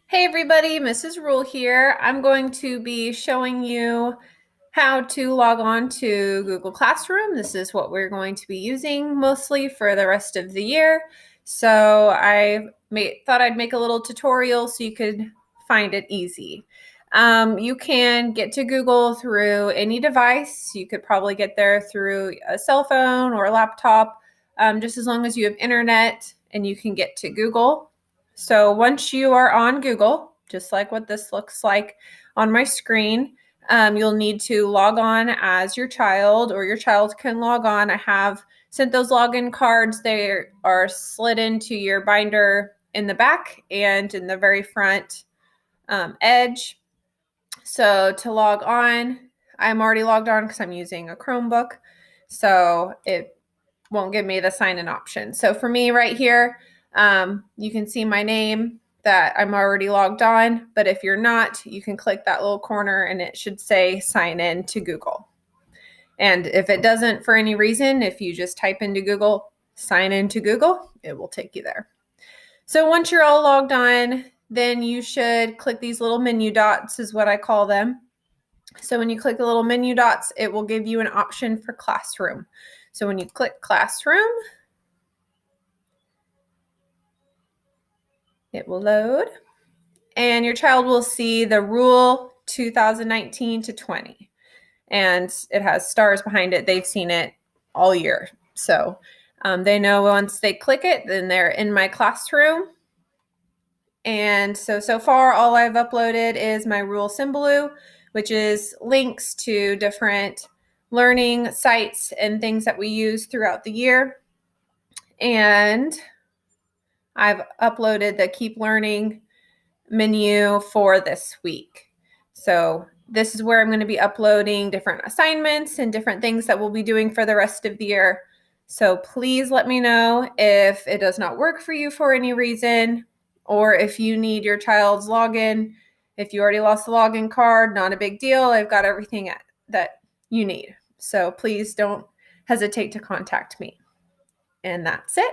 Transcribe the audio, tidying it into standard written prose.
Hey everybody, Mrs. Rule here. I'm going to be showing you how to log on to Google Classroom. This is what we're going to be using mostly for the rest of the year. So thought I'd make a little tutorial so you could find it easy. You can get to Google through any device. You could probably get there through a cell phone or a laptop, just as long as you have internet and you can get to Google. So once you are on Google, just like what this looks like on my screen, you'll need to log on as your child, or your child can log on. I have sent those login cards. They are slid into your binder in the back and in the very front edge. So to log on, I'm already logged on because I'm using a Chromebook. So it won't give me the sign in option. So for me right here, you can see my name that I'm already logged on, but if you're not, you can click that little corner and it should say sign in to Google. And if it doesn't for any reason, if you just type into Google, sign in to Google, it will take you there. So once you're all logged on, then you should click these little menu dots is what I call them. So when you click the little menu dots, it will give you an option for Classroom. So when you click Classroom, it will load, and your child will see the rule 2019 to 20. And it has stars behind it. They've seen it all year. So they know once they click it, then they're in my classroom. And so far, all I've uploaded is my Rule Symboloo, which is links to different learning sites and things that we use throughout the year. And I've uploaded the Keep Learning menu for this week. So this is where I'm going to be uploading different assignments and different things that we'll be doing for the rest of the year. So please let me know if it does not work for you for any reason, or if you need your child's login. If you already lost the login card, not a big deal. I've got everything that you need. So please don't hesitate to contact me. And that's it.